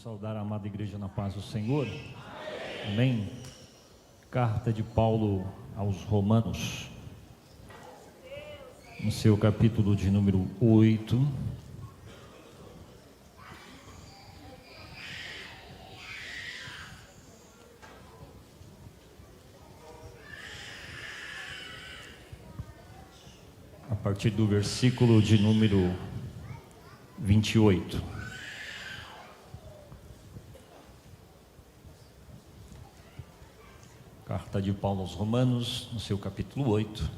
Saudar a amada igreja na paz do Senhor. Amém. Carta de Paulo aos Romanos, no seu capítulo de número 8. A partir do versículo de número 28. Carta de Paulo aos Romanos, no seu capítulo 8,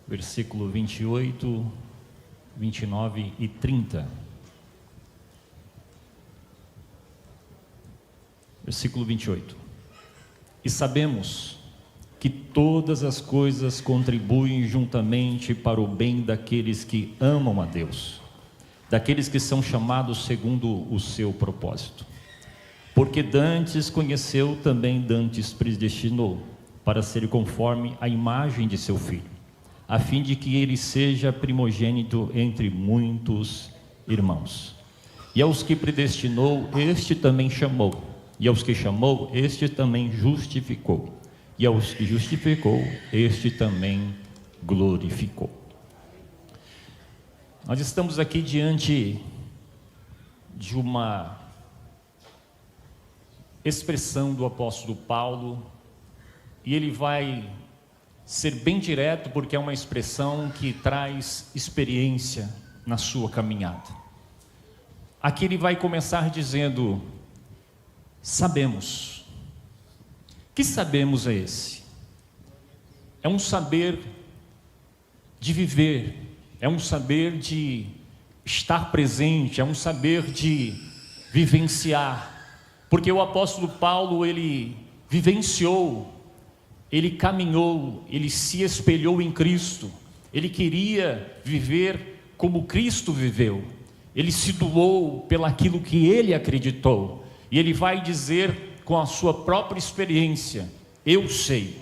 versículo 28, 29 e 30. Versículo 28. E sabemos que todas as coisas contribuem juntamente para o bem daqueles que amam a Deus, daqueles que são chamados segundo o seu propósito. Porque dantes conheceu, também dantes predestinou, para ser conforme a imagem de seu Filho, a fim de que ele seja primogênito entre muitos irmãos. E aos que predestinou, este também chamou, e aos que chamou, este também justificou, e aos que justificou, este também glorificou. Nós estamos aqui diante de uma expressão do apóstolo Paulo, e ele vai ser bem direto, porque é uma expressão que traz experiência na sua caminhada. Aqui ele vai começar dizendo: sabemos. Que sabemos é esse? É um saber de viver, é um saber de estar presente, é um saber de vivenciar. Porque o apóstolo Paulo, ele vivenciou, ele caminhou, ele se espelhou em Cristo, ele queria viver como Cristo viveu, ele se doou pelaquilo que ele acreditou, e ele vai dizer com a sua própria experiência: eu sei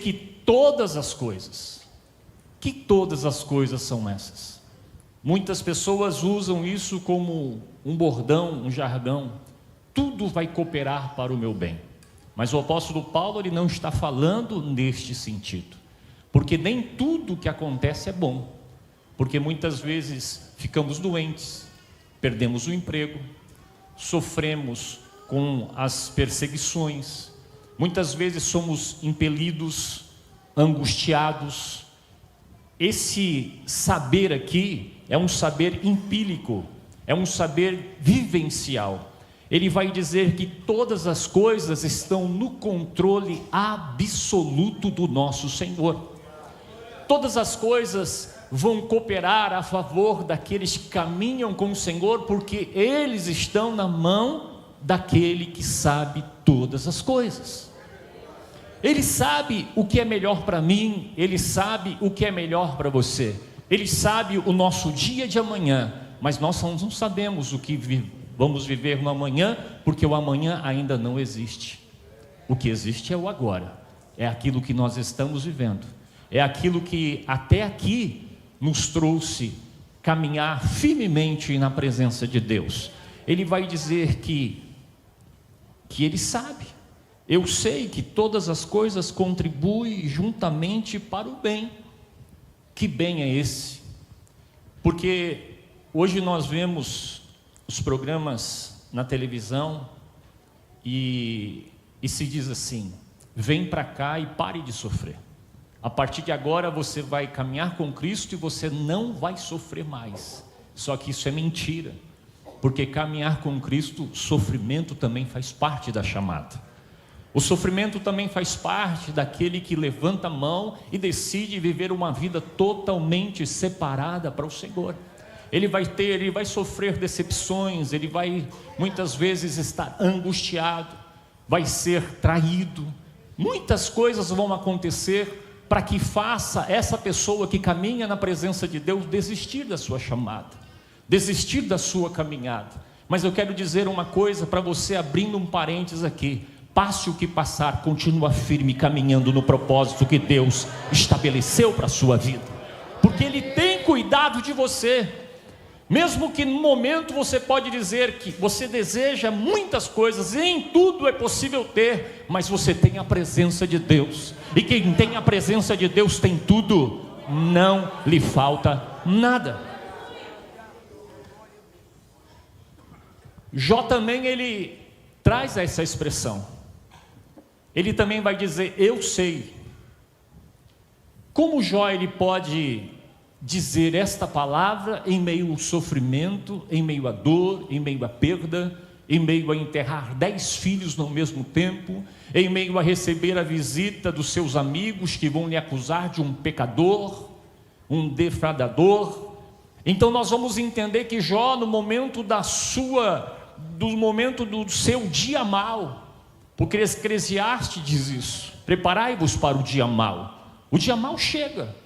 que todas as coisas são essas. Muitas pessoas usam isso como um bordão, um jargão: tudo vai cooperar para o meu bem. Mas o apóstolo Paulo, ele não está falando neste sentido, porque nem tudo que acontece é bom, porque muitas vezes ficamos doentes, perdemos o emprego, sofremos com as perseguições, muitas vezes somos impelidos, angustiados. Esse saber aqui é um saber empírico, é um saber vivencial. Ele vai dizer que todas as coisas estão no controle absoluto do nosso Senhor. Todas as coisas vão cooperar a favor daqueles que caminham com o Senhor, porque eles estão na mão daquele que sabe todas as coisas. Ele sabe o que é melhor para mim, ele sabe o que é melhor para você, ele sabe o nosso dia de amanhã, mas nós não sabemos o que vamos viver no amanhã, porque o amanhã ainda não existe. O que existe é o agora, é aquilo que nós estamos vivendo, é aquilo que até aqui nos trouxe caminhar firmemente na presença de Deus. Ele vai dizer que ele sabe. Eu sei que todas as coisas contribuem juntamente para o bem. Que bem é esse? Porque hoje nós vemos os programas na televisão e se diz assim: vem para cá e pare de sofrer. A partir de agora você vai caminhar com Cristo e você não vai sofrer mais. Só que isso é mentira, porque caminhar com Cristo, sofrimento também faz parte da chamada. O sofrimento também faz parte daquele que levanta a mão e decide viver uma vida totalmente separada para o Senhor. Ele vai sofrer decepções, ele vai muitas vezes estar angustiado, vai ser traído. Muitas coisas vão acontecer para que faça essa pessoa que caminha na presença de Deus desistir da sua chamada, desistir da sua caminhada. Mas eu quero dizer uma coisa para você, abrindo um parênteses aqui: passe o que passar, continua firme caminhando no propósito que Deus estabeleceu para a sua vida, porque Ele tem cuidado de você. Mesmo que no momento você pode dizer que você deseja muitas coisas, e em tudo é possível ter, mas você tem a presença de Deus, e quem tem a presença de Deus tem tudo, não lhe falta nada. Jó também, ele traz essa expressão, ele também vai dizer, eu sei. Como Jó, ele pode dizer esta palavra em meio ao sofrimento, em meio à dor, em meio à perda, em meio a enterrar 10 filhos no mesmo tempo, em meio a receber a visita dos seus amigos que vão lhe acusar de um pecador, um defraudador? Então nós vamos entender que Jó, no momento do seu dia mau, porque Eclesiastes diz isso, preparai-vos para o dia mau. O dia mau chega.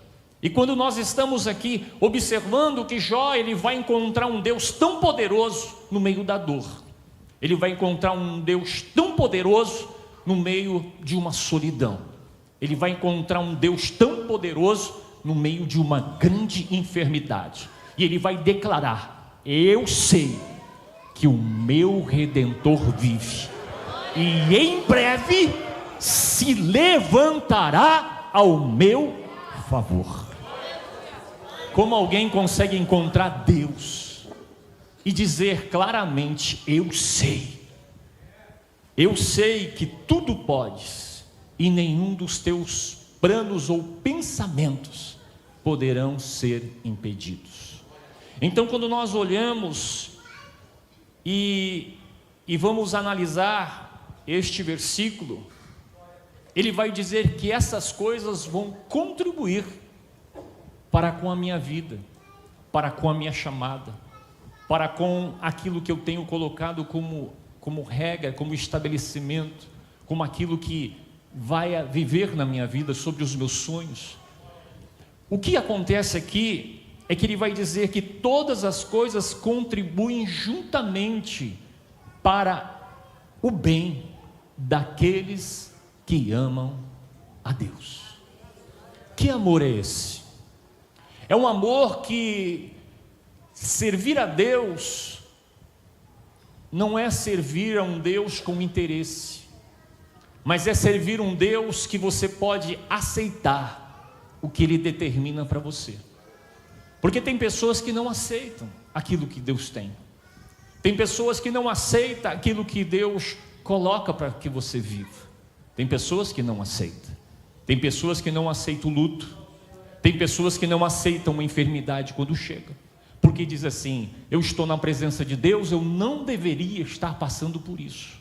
E quando nós estamos aqui observando que Jó, ele vai encontrar um Deus tão poderoso no meio da dor, ele vai encontrar um Deus tão poderoso no meio de uma solidão, ele vai encontrar um Deus tão poderoso no meio de uma grande enfermidade, e ele vai declarar, eu sei que o meu Redentor vive, e em breve se levantará ao meu favor. Como alguém consegue encontrar Deus e dizer claramente, eu sei que tudo podes, e nenhum dos teus planos ou pensamentos poderão ser impedidos. Então quando nós olhamos e vamos analisar este versículo, ele vai dizer que essas coisas vão contribuir para com a minha vida, para com a minha chamada, para com aquilo que eu tenho colocado como regra, como estabelecimento, como aquilo que vai viver na minha vida, sobre os meus sonhos. O que acontece aqui é que ele vai dizer que todas as coisas contribuem juntamente para o bem daqueles que amam a Deus. Que amor é esse? É um amor que servir a Deus não é servir a um Deus com interesse, mas é servir um Deus que você pode aceitar o que Ele determina para você. Porque tem pessoas que não aceitam aquilo que Deus tem, tem pessoas que não aceitam aquilo que Deus coloca para que você viva, tem pessoas que não aceitam, tem pessoas que não aceitam o luto, tem pessoas que não aceitam uma enfermidade quando chega, porque diz assim, eu estou na presença de Deus, eu não deveria estar passando por isso,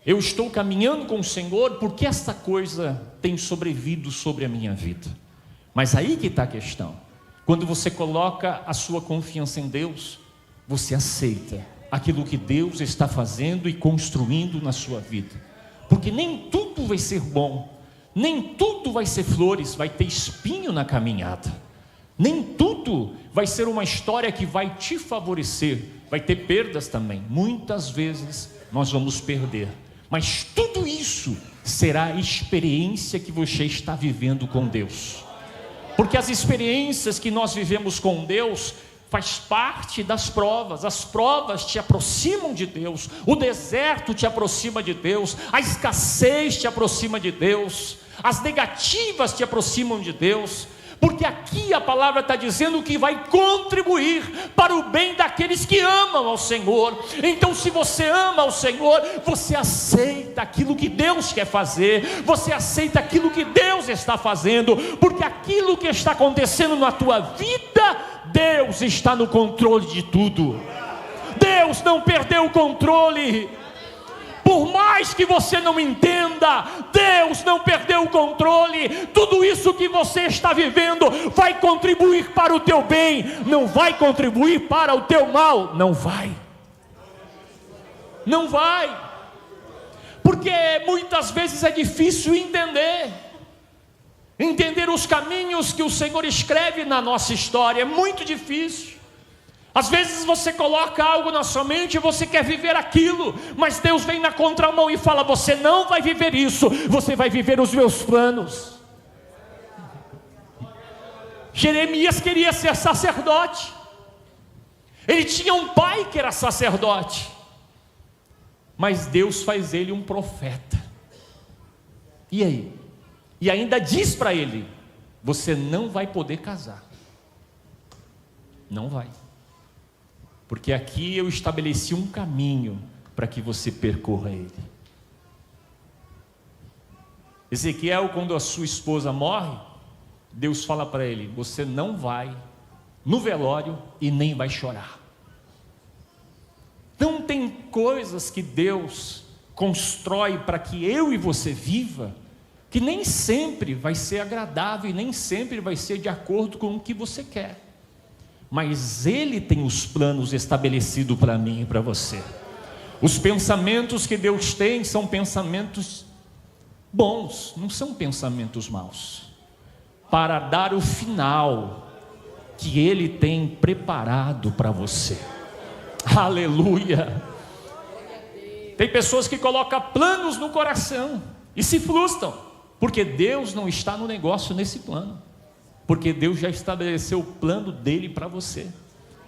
eu estou caminhando com o Senhor, porque essa coisa tem sobrevivido sobre a minha vida. Mas aí que está a questão, quando você coloca a sua confiança em Deus, você aceita aquilo que Deus está fazendo e construindo na sua vida, porque nem tudo vai ser bom, nem tudo vai ser flores, vai ter espinho na caminhada, nem tudo vai ser uma história que vai te favorecer, vai ter perdas também, muitas vezes nós vamos perder, mas tudo isso será a experiência que você está vivendo com Deus, porque as experiências que nós vivemos com Deus faz parte das provas. As provas te aproximam de Deus, o deserto te aproxima de Deus, a escassez te aproxima de Deus, as negativas te aproximam de Deus, porque aqui a palavra está dizendo que vai contribuir para o bem daqueles que amam ao Senhor. Então, se você ama ao Senhor, você aceita aquilo que Deus quer fazer, você aceita aquilo que Deus está fazendo, porque aquilo que está acontecendo na tua vida, Deus está no controle de tudo. Deus não perdeu o controle. Por mais que você não entenda, Deus não perdeu o controle. Tudo isso que você está vivendo vai contribuir para o teu bem, não vai contribuir para o teu mal. Não vai. Não vai. Porque muitas vezes é difícil entender os caminhos que o Senhor escreve na nossa história. É muito difícil. Às vezes você coloca algo na sua mente e você quer viver aquilo, mas Deus vem na contramão e fala, você não vai viver isso, você vai viver os meus planos. Jeremias queria ser sacerdote, Ele tinha um pai que era sacerdote, mas Deus faz ele um profeta. E aí? E ainda diz para ele: você não vai poder casar. Não vai. Porque aqui eu estabeleci um caminho para que você percorra ele. Ezequiel, quando a sua esposa morre, Deus fala para ele: você não vai no velório e nem vai chorar. Não tem coisas que Deus constrói para que eu e você viva, que nem sempre vai ser agradável e nem sempre vai ser de acordo com o que você quer. Mas Ele tem os planos estabelecidos para mim e para você. Os pensamentos que Deus tem são pensamentos bons, não são pensamentos maus, para dar o final que Ele tem preparado para você. Aleluia! Tem pessoas que colocam planos no coração e se frustram, porque Deus não está no negócio nesse plano. Porque Deus já estabeleceu o plano dele para você,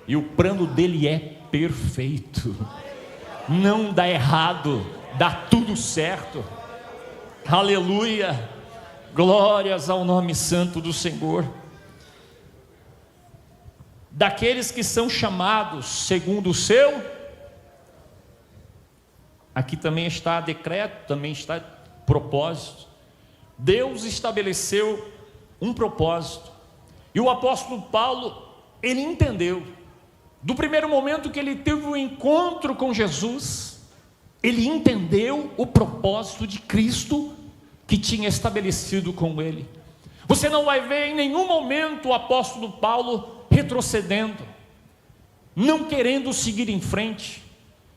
e o plano dele é perfeito, não dá errado, dá tudo certo. Aleluia, glórias ao nome santo do Senhor. Daqueles que são chamados segundo o seu, aqui também está decreto, também está propósito. Deus estabeleceu um propósito, e o apóstolo Paulo, ele entendeu, do primeiro momento que ele teve um encontro com Jesus, ele entendeu o propósito de Cristo, que tinha estabelecido com ele. Você não vai ver em nenhum momento o apóstolo Paulo retrocedendo, não querendo seguir em frente,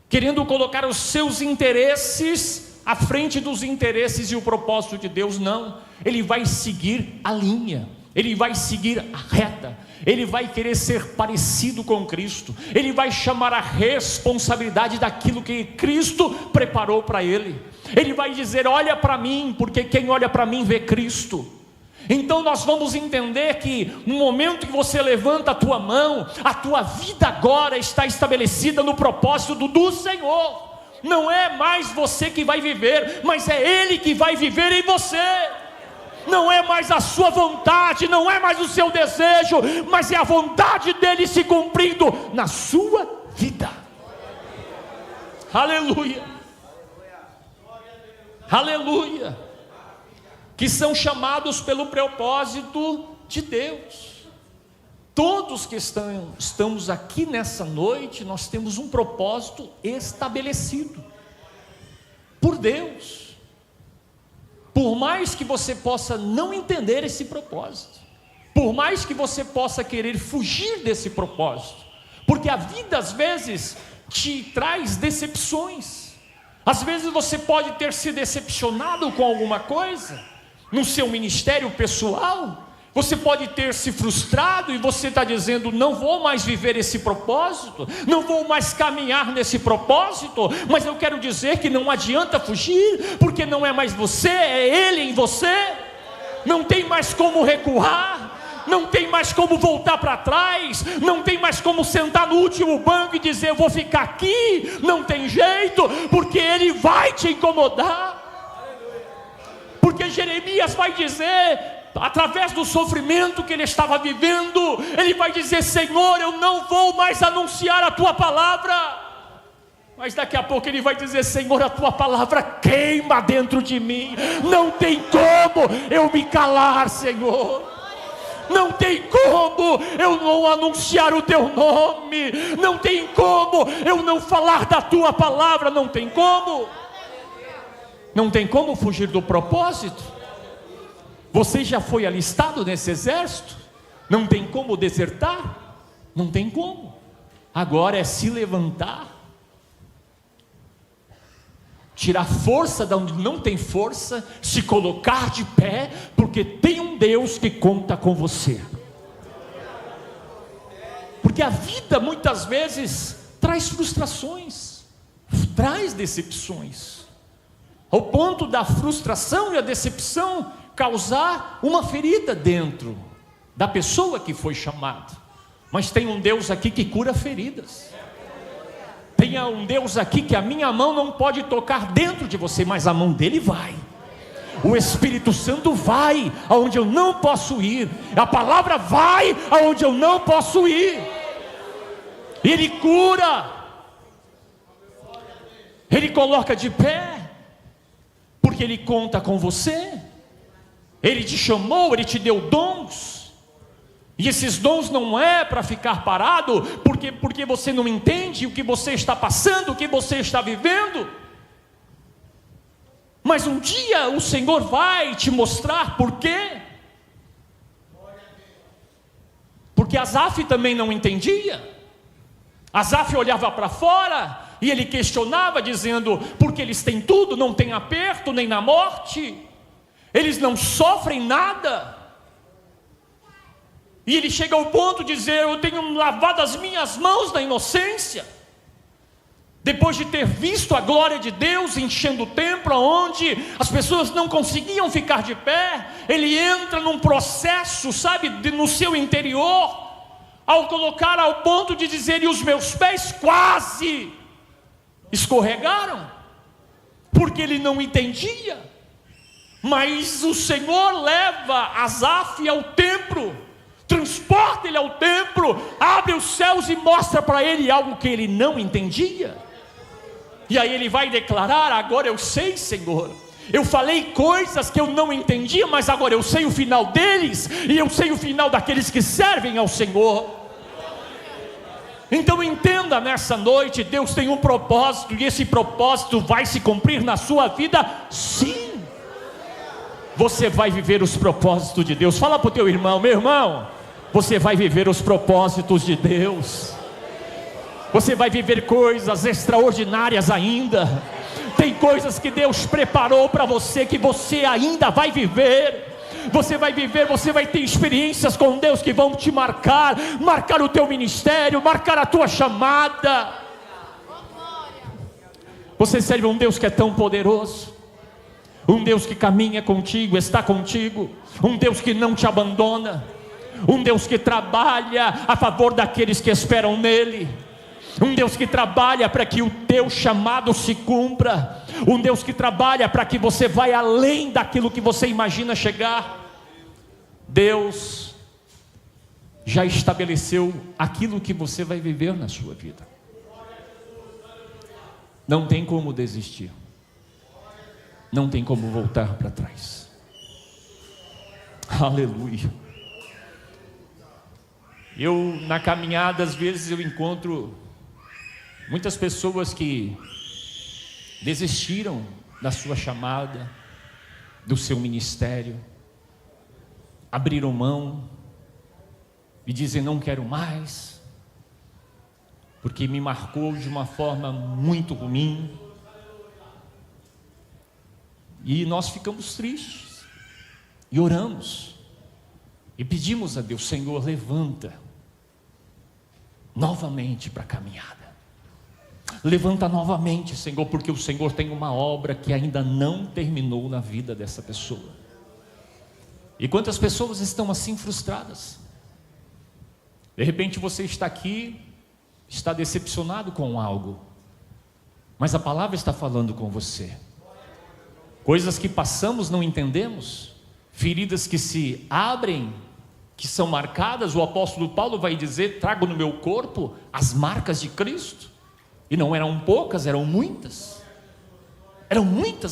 querendo colocar os seus interesses à frente dos interesses e o propósito de Deus. Não, ele vai seguir a linha, ele vai seguir a reta, ele vai querer ser parecido com Cristo, ele vai chamar a responsabilidade daquilo que Cristo preparou para ele. Ele vai dizer: olha para mim, porque quem olha para mim vê Cristo. Então nós vamos entender que no momento que você levanta a tua mão, a tua vida agora está estabelecida no propósito do Senhor. Não é mais você que vai viver, mas é Ele que vai viver em você. Não é mais a sua vontade, não é mais o seu desejo, mas é a vontade dEle se cumprindo na sua vida. Aleluia, aleluia. Que são chamados pelo propósito de Deus. Todos que estamos aqui nessa noite, nós temos um propósito estabelecido por Deus. Por mais que você possa não entender esse propósito, por mais que você possa querer fugir desse propósito, porque a vida às vezes te traz decepções. Às vezes você pode ter se decepcionado com alguma coisa no seu ministério pessoal, você pode ter se frustrado e você está dizendo: não vou mais viver esse propósito, não vou mais caminhar nesse propósito. Mas eu quero dizer que não adianta fugir, porque não é mais você, é Ele em você. Não tem mais como recuar, não tem mais como voltar para trás, não tem mais como sentar no último banco e dizer: eu vou ficar aqui. Não tem jeito, porque Ele vai te incomodar. Porque Jeremias vai dizer, através do sofrimento que ele estava vivendo, ele vai dizer: Senhor, eu não vou mais anunciar a tua palavra. Mas daqui a pouco ele vai dizer: Senhor, a tua palavra queima dentro de mim, não tem como eu me calar, Senhor. Não tem como eu não anunciar o teu nome, não tem como eu não falar da tua palavra, não tem como. Não tem como fugir do propósito. Você já foi alistado nesse exército? Não tem como desertar? Não tem como. Agora é se levantar, tirar força de onde não tem força, se colocar de pé, porque tem um Deus que conta com você. Porque a vida muitas vezes traz frustrações, traz decepções, ao ponto da frustração e a decepção causar uma ferida dentro da pessoa que foi chamada. Mas tem um Deus aqui que cura feridas. Tem um Deus aqui que a minha mão não pode tocar dentro de você, mas a mão dele vai. O Espírito Santo vai aonde eu não posso ir. A palavra vai aonde eu não posso ir. Ele cura. Ele coloca de pé, porque Ele conta com você. Ele te chamou, Ele te deu dons. E esses dons não é para ficar parado, porque você não entende o que você está passando, o que você está vivendo. Mas um dia o Senhor vai te mostrar por quê. Porque Asaf também não entendia. Asaf olhava para fora e ele questionava, dizendo: porque eles têm tudo, não tem aperto nem na morte, eles não sofrem nada. E ele chega ao ponto de dizer: eu tenho lavado as minhas mãos na inocência. Depois de ter visto a glória de Deus enchendo o templo, onde as pessoas não conseguiam ficar de pé, ele entra num processo, sabe, no seu interior, ao colocar ao ponto de dizer: e os meus pés quase escorregaram, porque ele não entendia. Mas o Senhor leva Asaf ao templo, transporta ele ao templo, abre os céus e mostra para ele algo que ele não entendia. E aí ele vai declarar: agora eu sei, Senhor, eu falei coisas que eu não entendia, mas agora eu sei o final deles, e eu sei o final daqueles que servem ao Senhor. Então entenda nessa noite, Deus tem um propósito, e esse propósito vai se cumprir na sua vida, sim. Você vai viver os propósitos de Deus. Fala para o teu irmão: meu irmão, você vai viver os propósitos de Deus. Você vai viver coisas extraordinárias ainda. Tem coisas que Deus preparou para você, que você ainda vai viver. Você vai viver, você vai ter experiências com Deus que vão te marcar o teu ministério, marcar a tua chamada. Você serve um Deus que é tão poderoso, um Deus que caminha contigo, está contigo, um Deus que não te abandona, um Deus que trabalha a favor daqueles que esperam nele, um Deus que trabalha para que o teu chamado se cumpra, um Deus que trabalha para que você vá além daquilo que você imagina chegar. Deus já estabeleceu aquilo que você vai viver na sua vida. Não tem como desistir, não tem como voltar para trás. Aleluia. Eu, na caminhada, às vezes eu encontro muitas pessoas que desistiram da sua chamada, do seu ministério, abriram mão e dizem: não quero mais, porque me marcou de uma forma muito ruim. E nós ficamos tristes e oramos e pedimos a Deus: Senhor, levanta novamente para a caminhada. Levanta novamente, Senhor, porque o Senhor tem uma obra que ainda não terminou na vida dessa pessoa. E quantas pessoas estão assim frustradas? De repente você está aqui, está decepcionado com algo, mas a palavra está falando com você. Coisas que passamos não entendemos, feridas que se abrem, que são marcadas. O apóstolo Paulo vai dizer: trago no meu corpo as marcas de Cristo. E não eram poucas, eram muitas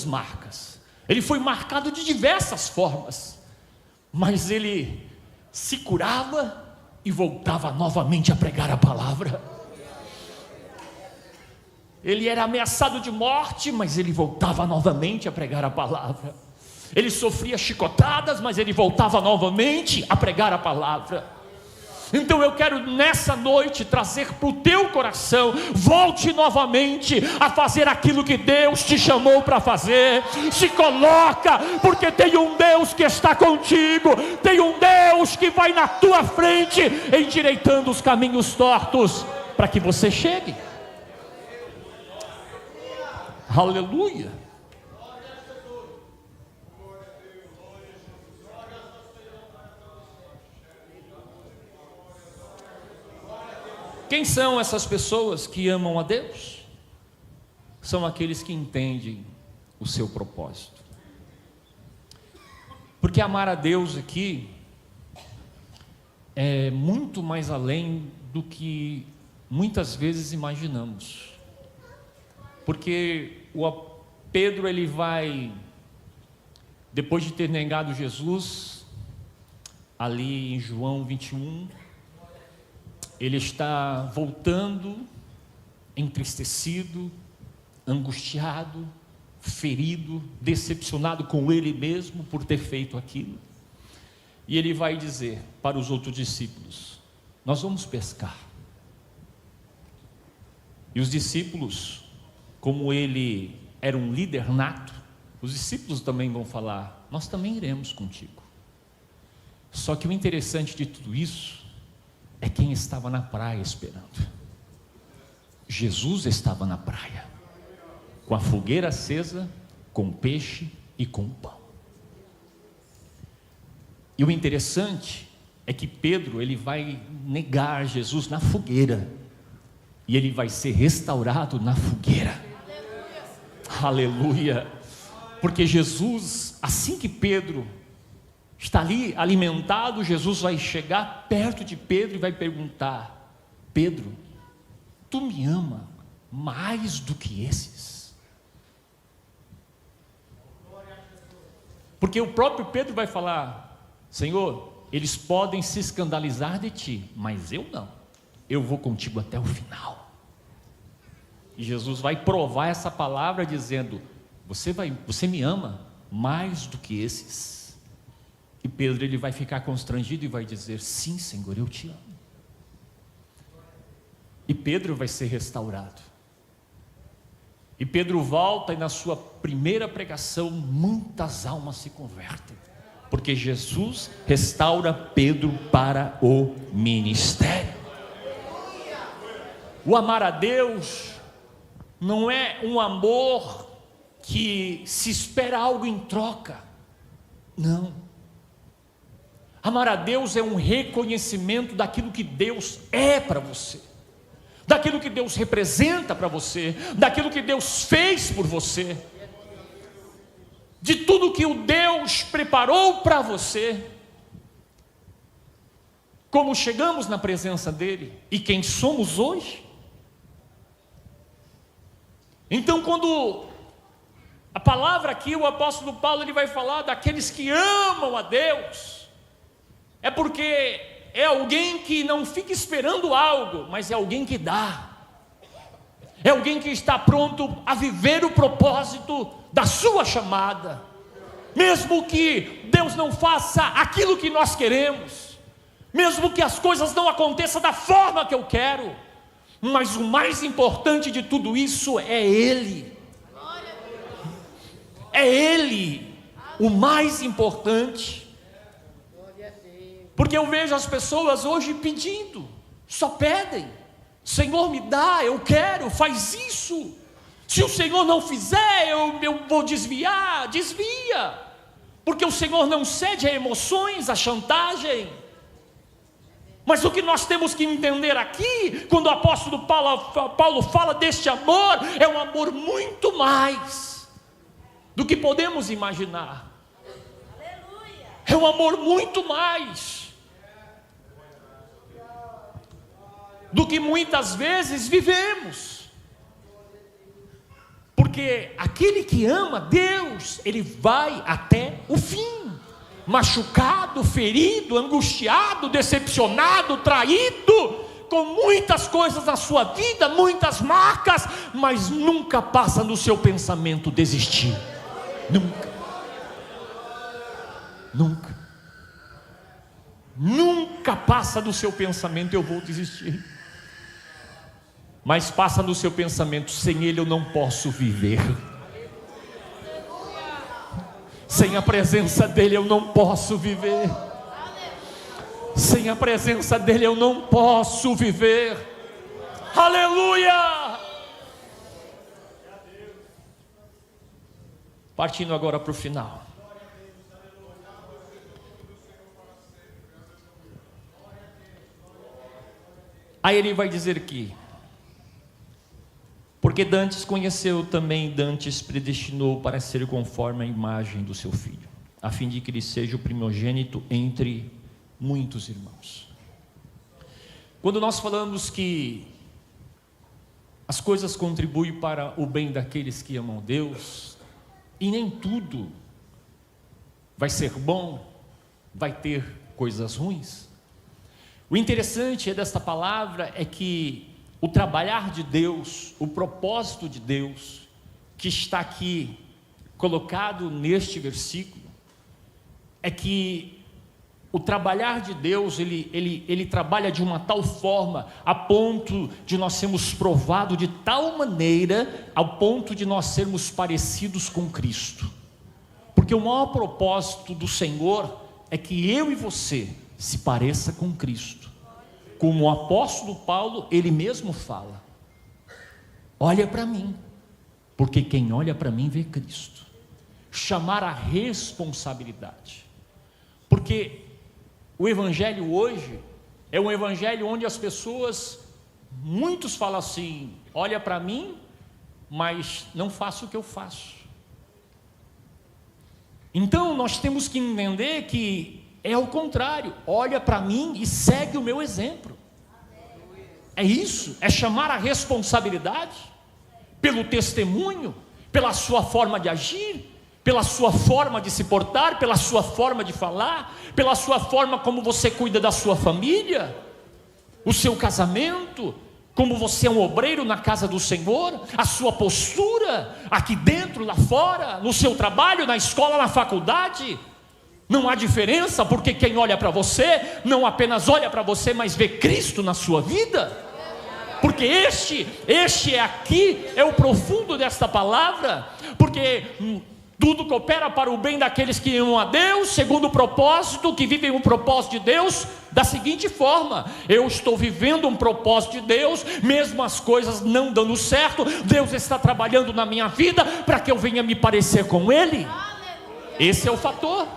marcas. Ele foi marcado de diversas formas, mas ele se curava e voltava novamente a pregar a palavra. Ele era ameaçado de morte, mas ele voltava novamente a pregar a palavra. Ele sofria chicotadas, mas ele voltava novamente a pregar a palavra. Então eu quero nessa noite trazer para o teu coração: volte novamente a fazer aquilo que Deus te chamou para fazer. Se coloca, porque tem um Deus que está contigo, tem um Deus que vai na tua frente, endireitando os caminhos tortos, para que você chegue. Aleluia. Quem são essas pessoas que amam a Deus? São aqueles que entendem o seu propósito. Porque amar a Deus aqui é muito mais além do que muitas vezes imaginamos. Porque o Pedro, ele vai, depois de ter negado Jesus, ali em João 21, ele está voltando, entristecido, angustiado, ferido, decepcionado com ele mesmo por ter feito aquilo. E ele vai dizer para os outros discípulos: nós vamos pescar. E os discípulos, como ele era um líder nato, os discípulos também vão falar: nós também iremos contigo. Só que o interessante de tudo isso é quem estava na praia esperando. Jesus estava na praia, com a fogueira acesa, com o peixe e com o pão. E o interessante é que Pedro, ele vai negar Jesus na fogueira, e ele vai ser restaurado na fogueira. Aleluia! Porque Jesus, assim que Pedro está ali alimentado, Jesus vai chegar perto de Pedro e vai perguntar: Pedro, tu me ama mais do que esses? Porque o próprio Pedro vai falar: Senhor, eles podem se escandalizar de ti, mas eu não, eu vou contigo até o final. E Jesus vai provar essa palavra dizendo: você me ama mais do que esses? E Pedro, ele vai ficar constrangido e vai dizer: sim, Senhor, eu te amo. E Pedro vai ser restaurado. E Pedro volta, e na sua primeira pregação muitas almas se convertem, porque Jesus restaura Pedro para o ministério. O amar a Deus não é um amor que se espera algo em troca. Não. Amar a Deus é um reconhecimento daquilo que Deus é para você, daquilo que Deus representa para você, daquilo que Deus fez por você, de tudo que o Deus preparou para você. Como chegamos na presença dele e quem somos hoje. Então, quando a palavra aqui, o apóstolo Paulo, ele vai falar daqueles que amam a Deus, é porque é alguém que não fica esperando algo, mas é alguém que dá, é alguém que está pronto a viver o propósito da sua chamada, mesmo que Deus não faça aquilo que nós queremos, mesmo que as coisas não aconteçam da forma que eu quero, mas o mais importante de tudo isso é Ele. É Ele o mais importante. Porque eu vejo as pessoas hoje pedindo, só pedem: Senhor, me dá, eu quero, faz isso. Se o Senhor não fizer, eu vou desviar. Desvia, porque o Senhor não cede a emoções, a chantagem. Mas o que nós temos que entender aqui, quando o apóstolo Paulo fala deste amor, é um amor muito mais do que podemos imaginar. É um amor muito mais do que muitas vezes vivemos. Porque aquele que ama Deus, ele vai até o fim, machucado, ferido, angustiado, decepcionado, traído, com muitas coisas na sua vida, muitas marcas, mas nunca passa no seu pensamento desistir. Nunca passa no seu pensamento: eu vou desistir. Mas passa no seu pensamento: sem Ele eu não posso viver, sem a presença dEle eu não posso viver, sem a presença dEle eu não posso viver. Aleluia! Partindo agora para o final. Aí ele vai dizer aqui: porque dantes conheceu, também dantes predestinou para ser conforme a imagem do seu Filho, a fim de que ele seja o primogênito entre muitos irmãos. Quando nós falamos que as coisas contribuem para o bem daqueles que amam Deus, e nem tudo vai ser bom, vai ter coisas ruins. O interessante desta palavra é que o trabalhar de Deus, o propósito de Deus, que está aqui colocado neste versículo, é que o trabalhar de Deus, ele trabalha de uma tal forma, a ponto de nós sermos provados de tal maneira, ao ponto de nós sermos parecidos com Cristo. Porque o maior propósito do Senhor é que eu e você se pareça com Cristo. Como o apóstolo Paulo, ele mesmo fala: olha para mim, porque quem olha para mim vê Cristo. Chamar a responsabilidade, porque o evangelho hoje é um evangelho onde as pessoas, muitos falam assim: olha para mim, mas não faço o que eu faço. Então nós temos que entender que é o contrário: olha para mim e segue o meu exemplo. É isso, é chamar a responsabilidade pelo testemunho, pela sua forma de agir, pela sua forma de se portar, pela sua forma de falar, pela sua forma como você cuida da sua família, o seu casamento, como você é um obreiro na casa do Senhor, a sua postura aqui dentro, lá fora, no seu trabalho, na escola, na faculdade. Não há diferença, porque quem olha para você, não apenas olha para você, mas vê Cristo na sua vida. Porque este aqui é o profundo desta palavra, porque tudo coopera para o bem daqueles que amam a Deus, segundo o propósito, que vivem o propósito de Deus, da seguinte forma: eu estou vivendo um propósito de Deus, mesmo as coisas não dando certo, Deus está trabalhando na minha vida, para que eu venha me parecer com Ele. Esse é o fator.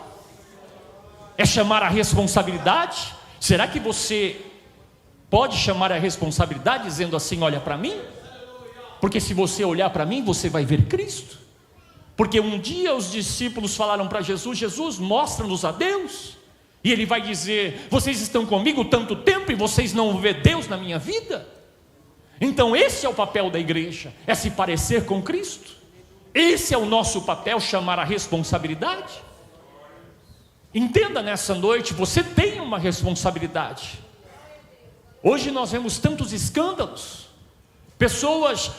É chamar a responsabilidade. Será que você pode chamar a responsabilidade dizendo assim: olha para mim? Porque se você olhar para mim, você vai ver Cristo. Porque um dia os discípulos falaram para Jesus: Jesus, mostra-nos a Deus. E ele vai dizer: vocês estão comigo tanto tempo e vocês não vê Deus na minha vida? Então esse é o papel da igreja, é se parecer com Cristo. Esse é o nosso papel, chamar a responsabilidade. Entenda nessa noite, você tem uma responsabilidade. Hoje nós vemos tantos escândalos, pessoas,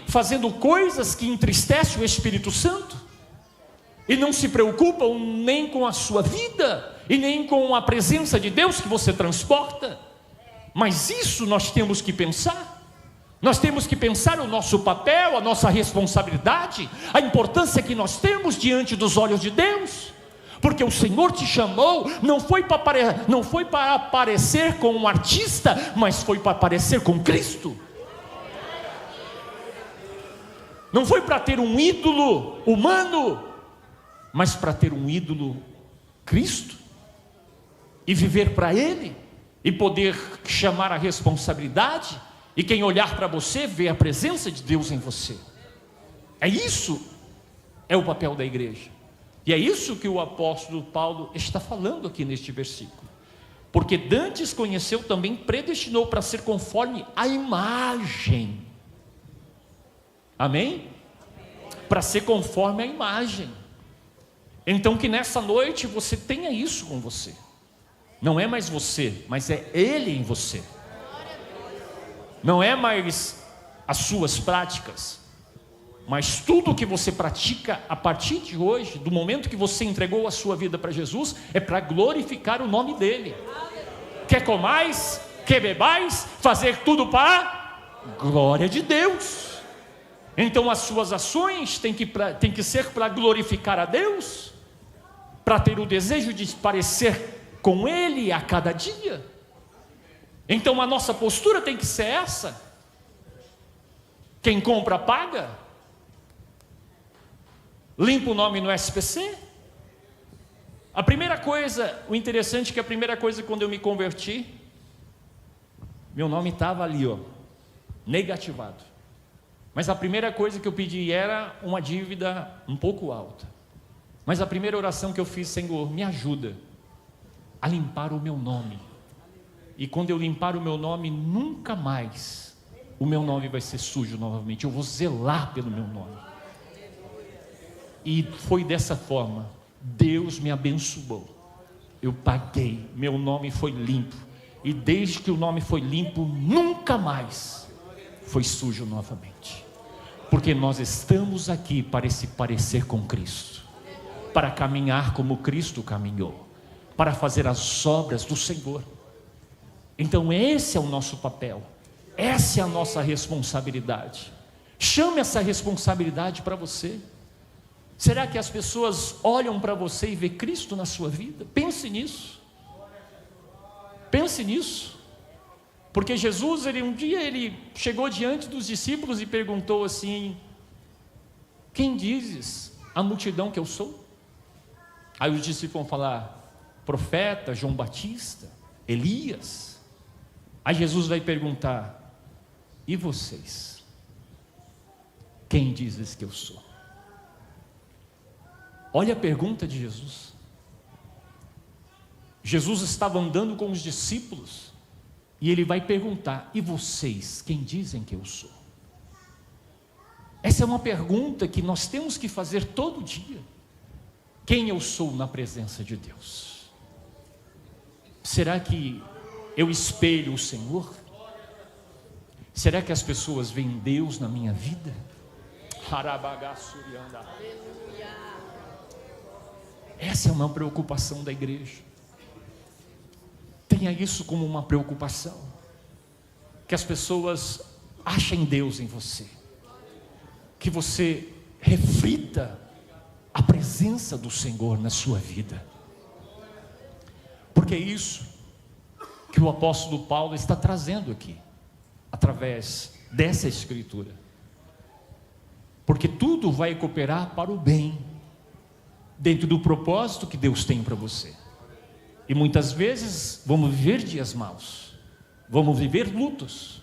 fazendo coisas que entristecem o Espírito Santo, e não se preocupam nem com a sua vida, e nem com a presença de Deus que você transporta. Mas isso nós temos que pensar. Nós temos que pensar o nosso papel, a nossa responsabilidade, a importância que nós temos diante dos olhos de Deus. Porque o Senhor te chamou, não foi para aparecer com um artista, mas foi para aparecer com Cristo. Não foi para ter um ídolo humano, mas para ter um ídolo Cristo, e viver para Ele, e poder chamar a responsabilidade, e quem olhar para você, vê a presença de Deus em você. É o papel da igreja. E é isso que o apóstolo Paulo está falando aqui neste versículo. Porque dantes conheceu, também predestinou para ser conforme a imagem. Amém? Para ser conforme a imagem. Então que nessa noite você tenha isso com você. Não é mais você, mas é Ele em você. Não é mais as suas práticas, mas tudo que você pratica a partir de hoje, do momento que você entregou a sua vida para Jesus, é para glorificar o nome dEle. Quer comais, quer bebais, fazer tudo para a glória de Deus. Então as suas ações têm que ser para glorificar a Deus, para ter o desejo de parecer com Ele a cada dia. Então a nossa postura tem que ser essa. Quem compra paga. Limpa o nome no SPC. A primeira coisa, o interessante é que a primeira coisa quando eu me converti, meu nome estava ali, ó, negativado. Mas a primeira coisa que eu pedi era uma dívida um pouco alta. Mas a primeira oração que eu fiz: Senhor, me ajuda a limpar o meu nome. E quando eu limpar o meu nome, nunca mais o meu nome vai ser sujo novamente. Eu vou zelar pelo meu nome. E foi dessa forma. Deus me abençoou. Eu paguei, meu nome foi limpo. E desde que o nome foi limpo, nunca mais foi sujo novamente. Porque nós estamos aqui para se parecer com Cristo, para caminhar como Cristo caminhou, para fazer as obras do Senhor. Então esse é o nosso papel, essa é a nossa responsabilidade. Chame essa responsabilidade para você. Será que as pessoas olham para você e vê Cristo na sua vida? Pense nisso. Pense nisso. Porque Jesus, um dia ele chegou diante dos discípulos e perguntou assim: quem dizes a multidão que eu sou? Aí os discípulos vão falar: profeta, João Batista, Elias. Aí Jesus vai perguntar: e vocês? Quem dizes que eu sou? Olha a pergunta de Jesus. Jesus estava andando com os discípulos e ele vai perguntar: e vocês, quem dizem que eu sou? Essa é uma pergunta que nós temos que fazer todo dia. Quem eu sou na presença de Deus? Será que eu espelho o Senhor? Será que as pessoas veem Deus na minha vida? Essa é uma preocupação da igreja. Tenha isso como uma preocupação, que as pessoas achem Deus em você, que você reflita a presença do Senhor na sua vida, porque é isso que o apóstolo Paulo está trazendo aqui, através dessa escritura, porque tudo vai cooperar para o bem, dentro do propósito que Deus tem para você. E muitas vezes vamos viver dias maus, vamos viver lutos,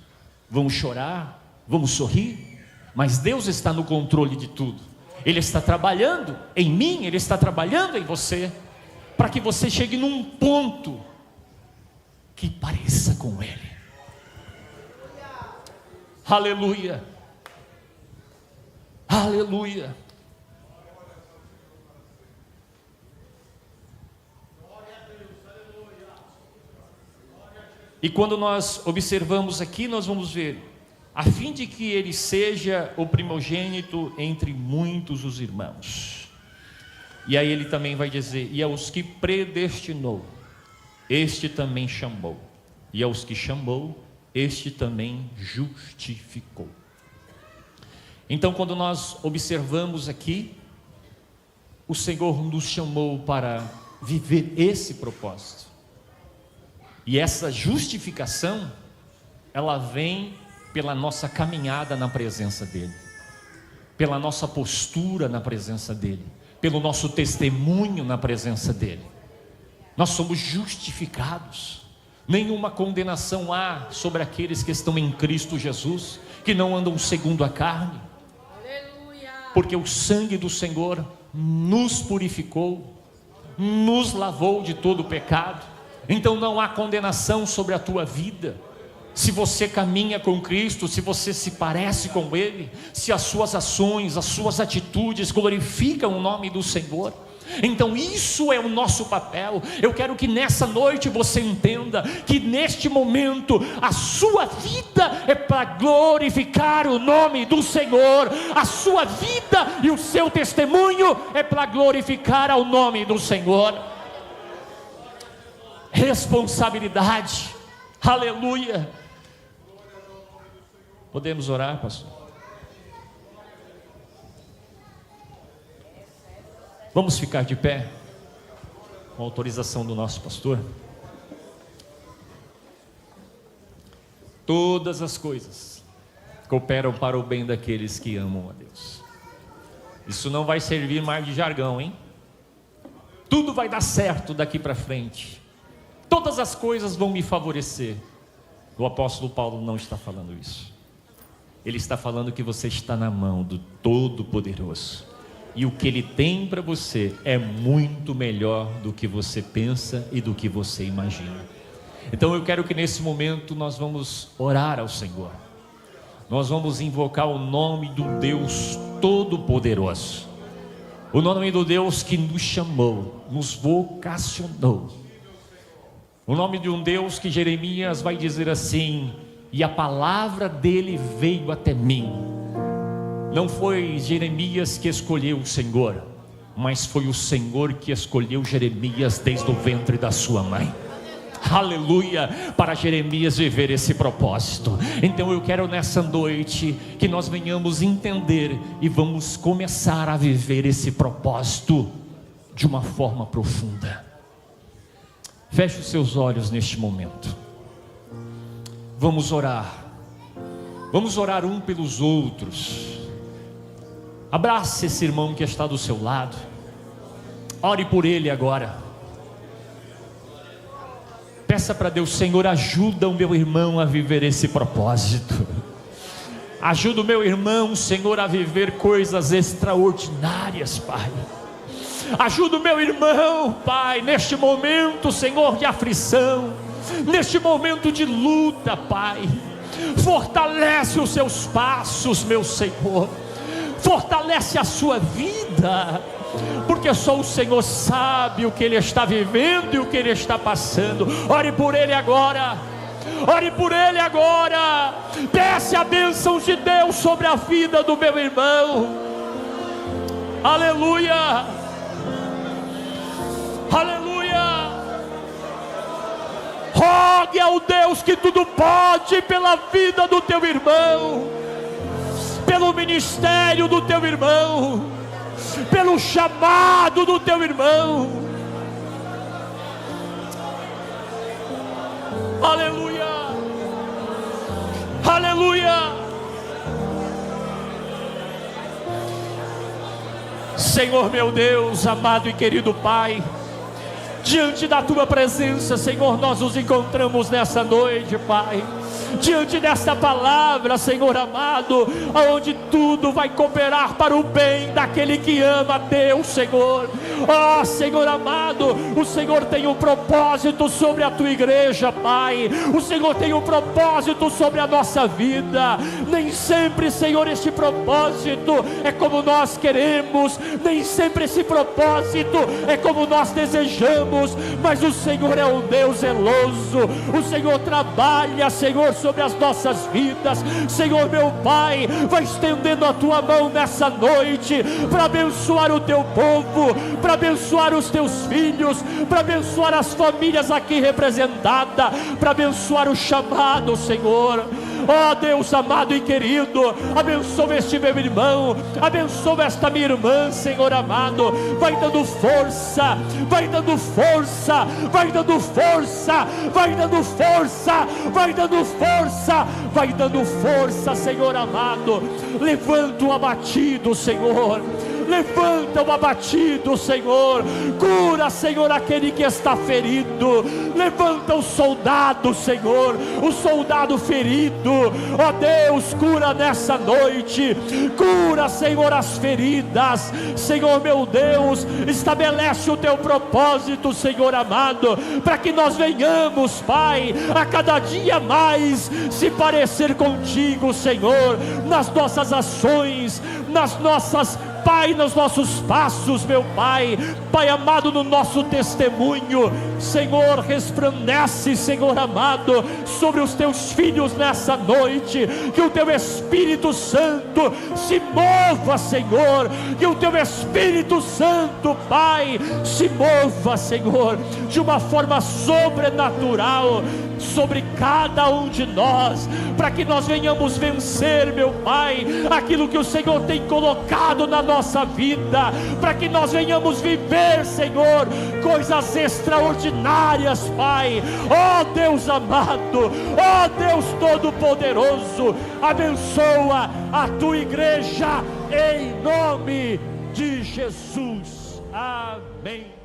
vamos chorar, vamos sorrir, mas Deus está no controle de tudo. Ele está trabalhando em mim, Ele está trabalhando em você, para que você chegue num ponto que pareça com Ele. Aleluia, aleluia. E quando nós observamos aqui, nós vamos ver: a fim de que ele seja o primogênito entre muitos os irmãos. E aí ele também vai dizer: e aos que predestinou, este também chamou, e aos que chamou, este também justificou. Então, quando nós observamos aqui, o Senhor nos chamou para viver esse propósito. E essa justificação, ela vem pela nossa caminhada na presença dEle, pela nossa postura na presença dEle, pelo nosso testemunho na presença dEle. Nós somos justificados. Nenhuma condenação há sobre aqueles que estão em Cristo Jesus, que não andam segundo a carne. Aleluia. Porque o sangue do Senhor nos purificou, nos lavou de todo o pecado. Então não há condenação sobre a tua vida. Se você caminha com Cristo, se você se parece com Ele, se as suas ações, as suas atitudes glorificam o nome do Senhor, então isso é o nosso papel. Eu quero que nessa noite você entenda que neste momento a sua vida é para glorificar o nome do Senhor. A sua vida e o seu testemunho é para glorificar ao nome do Senhor. Responsabilidade, aleluia. Podemos orar, pastor? Vamos ficar de pé, com a autorização do nosso pastor. Todas as coisas cooperam para o bem daqueles que amam a Deus. Isso não vai servir mais de jargão, hein? Tudo vai dar certo daqui para frente. Todas as coisas vão me favorecer. O apóstolo Paulo não está falando isso. Ele está falando que você está na mão do Todo-Poderoso. E o que Ele tem para você é muito melhor do que você pensa e do que você imagina. Então eu quero que nesse momento nós vamos orar ao Senhor. Nós vamos invocar o nome do Deus Todo-Poderoso. O nome do Deus que nos chamou, nos vocacionou. O nome de um Deus que Jeremias vai dizer assim: e a palavra dele veio até mim. Não foi Jeremias que escolheu o Senhor, mas foi o Senhor que escolheu Jeremias desde o ventre da sua mãe. Aleluia, para Jeremias viver esse propósito. Então eu quero nessa noite que nós venhamos entender e vamos começar a viver esse propósito de uma forma profunda. Feche os seus olhos neste momento. Vamos orar um pelos outros. Abrace esse irmão que está do seu lado, ore por ele agora. Peça para Deus: Senhor, ajuda o meu irmão a viver esse propósito. Ajuda o meu irmão, Senhor, a viver coisas extraordinárias, Pai. Ajuda o meu irmão, Pai, neste momento, Senhor, de aflição, neste momento de luta, Pai. Fortalece os seus passos, meu Senhor. Fortalece a sua vida, porque só o Senhor sabe o que ele está vivendo e o que ele está passando. Ore por ele agora. Ore por ele agora. Peça a bênção de Deus sobre a vida do meu irmão. Aleluia. Aleluia. Rogue ao Deus que tudo pode pela vida do teu irmão, pelo ministério do teu irmão, pelo chamado do teu irmão. Aleluia. Aleluia. Senhor meu Deus, amado e querido Pai, diante da tua presença, Senhor, nós nos encontramos nessa noite, Pai. Diante desta palavra, Senhor amado, aonde tudo vai cooperar para o bem daquele que ama a Deus, Senhor. Ó Senhor amado, o Senhor tem um propósito sobre a tua igreja, Pai. O Senhor tem um propósito sobre a nossa vida. Nem sempre, Senhor, este propósito é como nós queremos, nem sempre esse propósito é como nós desejamos, mas o Senhor é um Deus zeloso. O Senhor trabalha, Senhor, sobre as nossas vidas. Senhor meu Pai, vai estendendo a tua mão nessa noite para abençoar o teu povo, para abençoar os teus filhos, para abençoar as famílias aqui representadas, para abençoar o chamado, Senhor. Ó Deus amado e querido, abençoa este meu irmão, abençoa esta minha irmã, Senhor amado. Vai dando força, vai dando força, vai dando força, vai dando força, vai dando força, vai dando força, Senhor amado. Levanta o abatido, Senhor. Levanta o abatido, Senhor. Cura, Senhor, aquele que está ferido. Levanta o soldado, Senhor, o soldado ferido. Ó Deus, cura nessa noite. Cura, Senhor, as feridas. Senhor meu Deus, estabelece o teu propósito, Senhor amado, para que nós venhamos, Pai, a cada dia mais se parecer contigo, Senhor, nas nossas ações, nas nossas, Pai, nos nossos passos, meu Pai. Pai amado, no nosso testemunho, Senhor, resplandece, Senhor amado, sobre os teus filhos nessa noite. Que o teu Espírito Santo se mova, Senhor. Que o teu Espírito Santo, Pai, se mova, Senhor, de uma forma sobrenatural sobre cada um de nós, para que nós venhamos vencer, meu Pai, aquilo que o Senhor tem colocado na nossa vida, para que nós venhamos viver, Senhor, coisas extraordinárias, Pai. Ó Deus amado, ó Deus Todo-Poderoso, abençoa a tua igreja em nome de Jesus. Amém.